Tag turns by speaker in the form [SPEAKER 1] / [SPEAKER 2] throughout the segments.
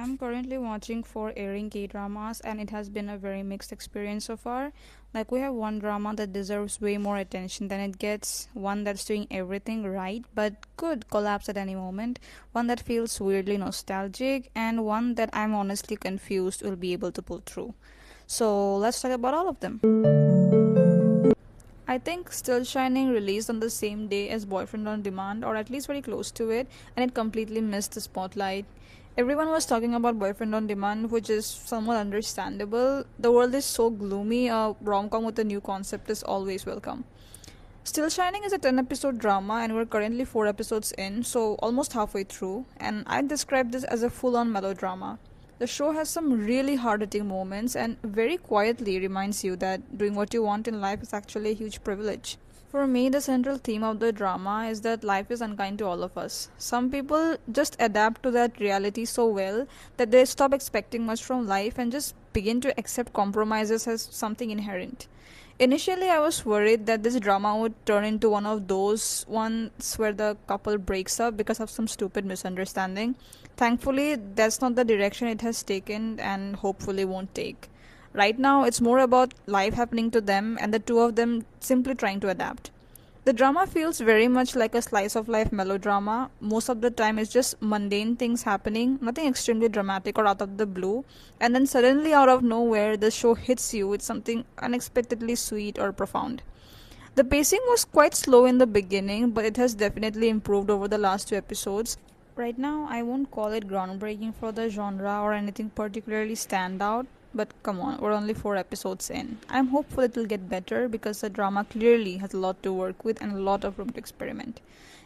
[SPEAKER 1] I'm currently watching 4 airing K-dramas and it has been a very mixed experience so far. Like we have one drama that deserves way more attention than it gets, one that's doing everything right but could collapse at any moment, one that feels weirdly nostalgic, and one that I'm honestly confused will be able to pull through. So let's talk about all of them. I think Still Shining released on the same day as Boyfriend on Demand, or at least very close to it, and it completely missed the spotlight. Everyone was talking about Boyfriend on Demand, which is somewhat understandable. The world is so gloomy, a rom com with a new concept is always welcome. Still Shining is a 10 episode drama, and we're currently 4 episodes in, so almost halfway through, and I'd describe this as a full on melodrama. The show has some really hard hitting moments and very quietly reminds you that doing what you want in life is actually a huge privilege. For me, the central theme of the drama is that life is unkind to all of us. Some people just adapt to that reality so well that they stop expecting much from life and just begin to accept compromises as something inherent. Initially, I was worried that this drama would turn into one of those ones where the couple breaks up because of some stupid misunderstanding. Thankfully, that's not the direction it has taken and hopefully won't take. Right now, it's more about life happening to them and the two of them simply trying to adapt. The drama feels very much like a slice of life melodrama. Most of the time, it's just mundane things happening, nothing extremely dramatic or out of the blue. And then suddenly, out of nowhere, the show hits you with something unexpectedly sweet or profound. The pacing was quite slow in the beginning, but it has definitely improved over the last 2 episodes. Right now, I won't call it groundbreaking for the genre or anything particularly standout, but come on, we're only 4 episodes in. I'm hopeful it will get better because the drama clearly has a lot to work with and a lot of room to experiment.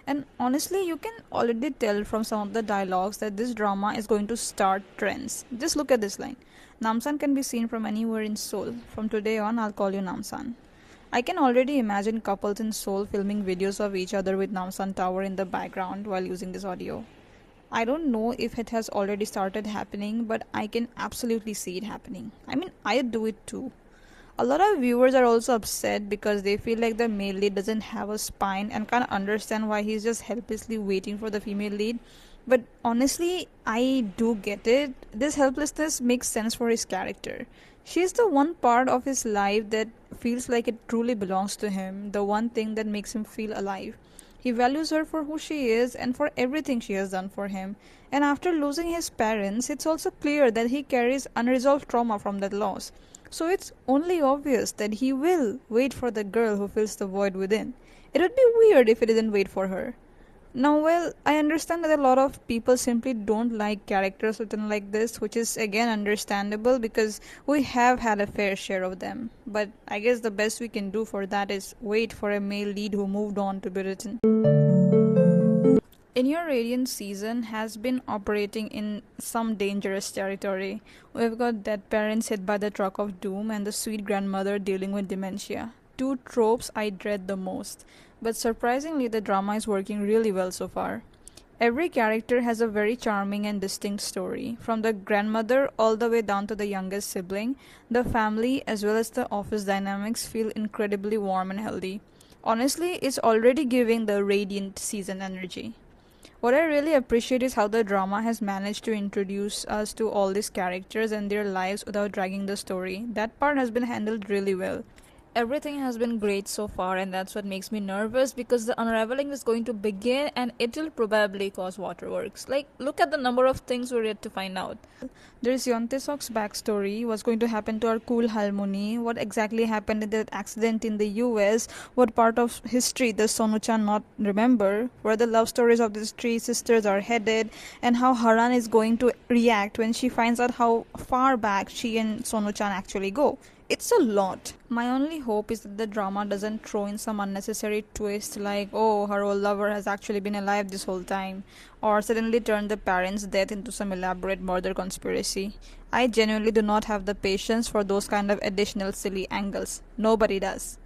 [SPEAKER 1] And honestly, you can already tell from some of the dialogues that this drama is going to start trends. Just look at this line: Namsan can be seen from anywhere in Seoul. From today on, I'll call you Namsan. I can already imagine couples in Seoul filming videos of each other with Namsan Tower in the background while using this audio. I don't know if it has already started happening, but I can absolutely see it happening. I mean, I do it too. A lot of viewers are also upset because they feel like the male lead doesn't have a spine and can't understand why he's just helplessly waiting for the female lead. But honestly, I do get it. This helplessness makes sense for his character. She's the one part of his life that feels like it truly belongs to him, the one thing that makes him feel alive. He values her for who she is and for everything she has done for him. And after losing his parents, it's also clear that he carries unresolved trauma from that loss. So it's only obvious that he will wait for the girl who fills the void within. It would be weird if he didn't wait for her. Now, well, I understand that a lot of people simply don't like characters written like this, which is again understandable because we have had a fair share of them. But I guess the best we can do for that is wait for a male lead who moved on to be written. In Your Radiant season has been operating in some dangerous territory. We've got dead parents hit by the truck of doom and the sweet grandmother dealing with dementia. Two tropes I dread the most. But surprisingly, the drama is working really well so far. Every character has a very charming and distinct story. From the grandmother all the way down to the youngest sibling, the family as well as the office dynamics feel incredibly warm and healthy. Honestly, it's already giving the Radiant season energy. What I really appreciate is how the drama has managed to introduce us to all these characters and their lives without dragging the story. That part has been handled really well. Everything has been great so far, and that's what makes me nervous because the unraveling is going to begin and it'll probably cause waterworks. Like, look at the number of things we're yet to find out. There's Seok's backstory, what's going to happen to our cool Harmony, what exactly happened in that accident in the US, what part of history does Sonu-chan not remember, where the love stories of these three sisters are headed, and how Haran is going to react when she finds out how far back she and Sonu-chan actually go. It's a lot. My only hope is that the drama doesn't throw in some unnecessary twist like, oh, her old lover has actually been alive this whole time, or suddenly turn the parents' death into some elaborate murder conspiracy. I genuinely do not have the patience for those kind of additional silly angles. Nobody does.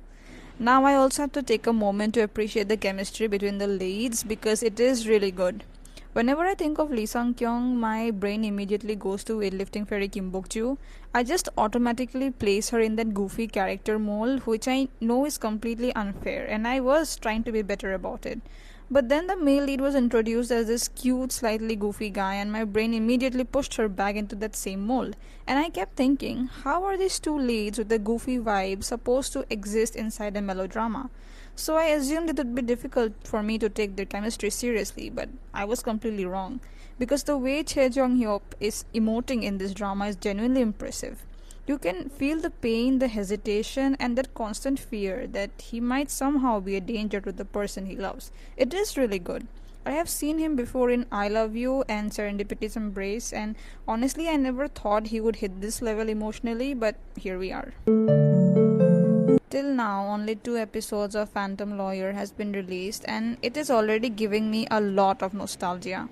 [SPEAKER 1] Now I also have to take a moment to appreciate the chemistry between the leads because it is really good. Whenever I think of Lee Sang-kyung, my brain immediately goes to weightlifting fairy Kim Bok-joo. I just automatically place her in that goofy character mold, which I know is completely unfair, and I was trying to be better about it. But then the male lead was introduced as this cute, slightly goofy guy, and my brain immediately pushed her back into that same mold. And I kept thinking, how are these two leads with the goofy vibe supposed to exist inside a melodrama? So I assumed it would be difficult for me to take their chemistry seriously, but I was completely wrong. Because the way Chae Jong Hyop is emoting in this drama is genuinely impressive. You can feel the pain, the hesitation, and that constant fear that he might somehow be a danger to the person he loves. It is really good. I have seen him before in I Love You and Serendipity's Embrace, and honestly, I never thought he would hit this level emotionally, but here we are. Till now, only 2 episodes of Phantom Lawyer has been released, and it is already giving me a lot of nostalgia.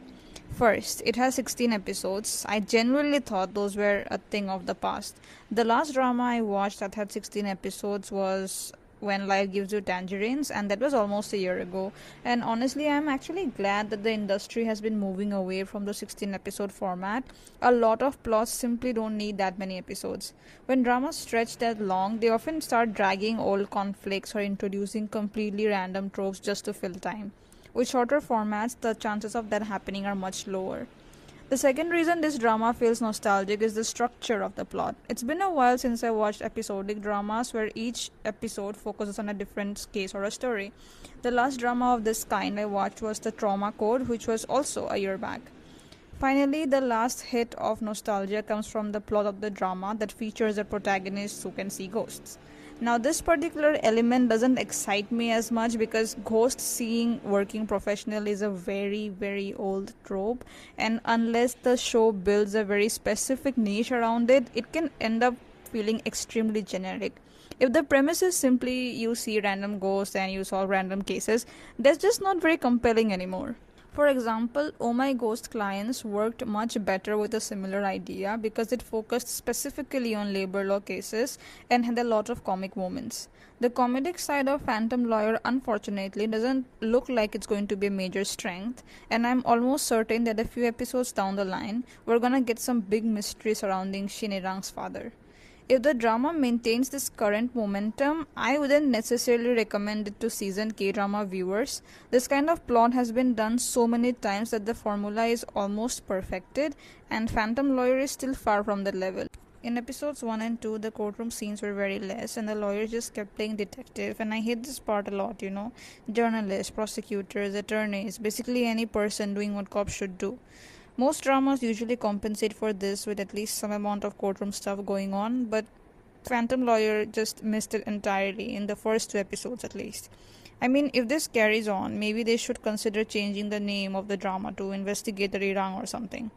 [SPEAKER 1] First, it has 16 episodes. I genuinely thought those were a thing of the past. The last drama I watched that had 16 episodes was When Life Gives You Tangerines, and that was almost a year ago. And honestly, I'm actually glad that the industry has been moving away from the 16 episode format. A lot of plots simply don't need that many episodes. When dramas stretch that long, they often start dragging old conflicts or introducing completely random tropes just to fill time. With shorter formats, the chances of that happening are much lower. The second reason this drama feels nostalgic is the structure of the plot. It's been a while since I watched episodic dramas where each episode focuses on a different case or a story. The last drama of this kind I watched was The Trauma Code, which was also a year back. Finally, the last hit of nostalgia comes from the plot of the drama that features a protagonist who can see ghosts. Now, this particular element doesn't excite me as much because ghost seeing working professional is a very, very old trope, and unless the show builds a very specific niche around it, it can end up feeling extremely generic. If the premise is simply you see random ghosts and you solve random cases, that's just not very compelling anymore. For example, Oh My Ghost Clients worked much better with a similar idea because it focused specifically on labor law cases and had a lot of comic moments. The comedic side of Phantom Lawyer unfortunately doesn't look like it's going to be a major strength, and I'm almost certain that a few episodes down the line, we're gonna get some big mystery surrounding Shin Irang's father. If the drama maintains this current momentum, I wouldn't necessarily recommend it to seasoned K-drama viewers. This kind of plot has been done so many times that the formula is almost perfected, and Phantom Lawyer is still far from that level. In episodes 1 and 2, the courtroom scenes were very less, and the lawyer just kept playing detective, and I hate this part a lot, Journalists, prosecutors, attorneys, basically any person doing what cops should do. Most dramas usually compensate for this with at least some amount of courtroom stuff going on, but Phantom Lawyer just missed it entirely in the first 2 episodes at least. I mean, if this carries on, maybe they should consider changing the name of the drama to Investigator Irang or something.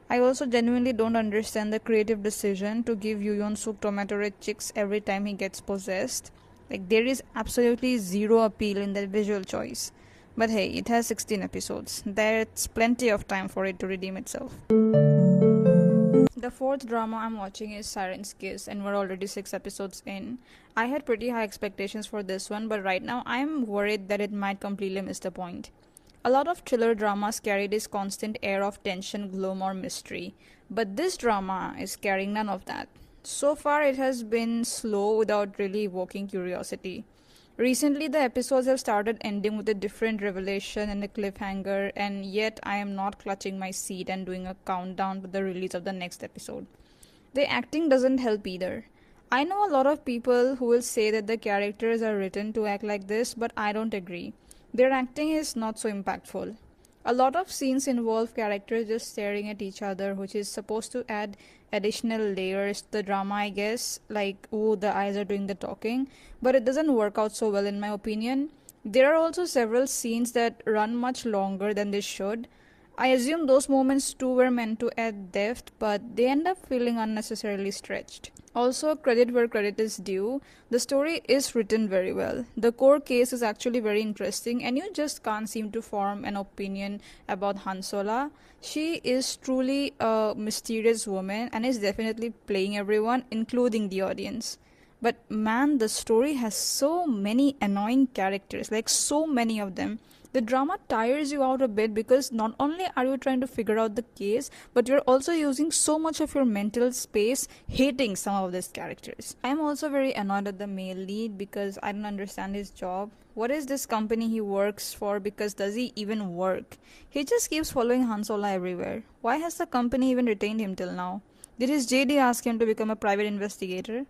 [SPEAKER 1] I also genuinely don't understand the creative decision to give Yeon Suk tomato red chicks every time he gets possessed. Like, there is absolutely zero appeal in that visual choice. But hey, it has 16 episodes. That's plenty of time for it to redeem itself. The fourth drama I'm watching is Siren's Kiss, and we're already 6 episodes in. I had pretty high expectations for this one, but right now I'm worried that it might completely miss the point. A lot of thriller dramas carry this constant air of tension, gloom, or mystery, but this drama is carrying none of that. So far, it has been slow without really evoking curiosity. Recently, the episodes have started ending with a different revelation and a cliffhanger, and yet I am not clutching my seat and doing a countdown to the release of the next episode. The acting doesn't help either. I know a lot of people who will say that the characters are written to act like this, but I don't agree. Their acting is not so impactful. A lot of scenes involve characters just staring at each other, which is supposed to add additional layers to the drama, I guess, like, oh, the eyes are doing the talking, but it doesn't work out so well in my opinion. There are also several scenes that run much longer than they should. I assume those moments too were meant to add depth, but they end up feeling unnecessarily stretched. Also, credit where credit is due, the story is written very well. The core case is actually very interesting, and you just can't seem to form an opinion about Hansola. She is truly a mysterious woman and is definitely playing everyone, including the audience. But man, the story has so many annoying characters, like so many of them. The drama tires you out a bit because not only are you trying to figure out the case, but you're also using so much of your mental space hating some of these characters. I'm also very annoyed at the male lead because I don't understand his job. What is this company he works for? Because does he even work? He just keeps following Han Solo everywhere. Why has the company even retained him till now? Did his JD ask him to become a private investigator?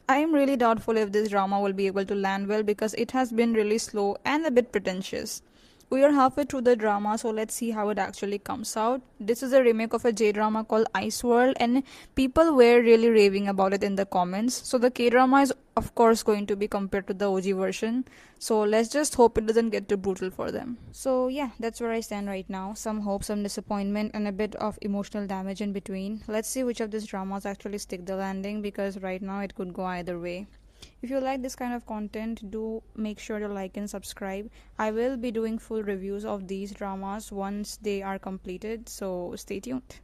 [SPEAKER 1] I am really doubtful if this drama will be able to land well because it has been really slow and a bit pretentious. We are halfway through the drama, so let's see how it actually comes out. This is a remake of a J-drama called Ice World, and people were really raving about it in the comments. So the K-drama is of course going to be compared to the OG version. So let's just hope it doesn't get too brutal for them. So yeah, that's where I stand right now. Some hope, some disappointment, and a bit of emotional damage in between. Let's see which of these dramas actually stick the landing because right now it could go either way. If you like this kind of content, do make sure to like and subscribe. I will be doing full reviews of these dramas once they are completed, so stay tuned.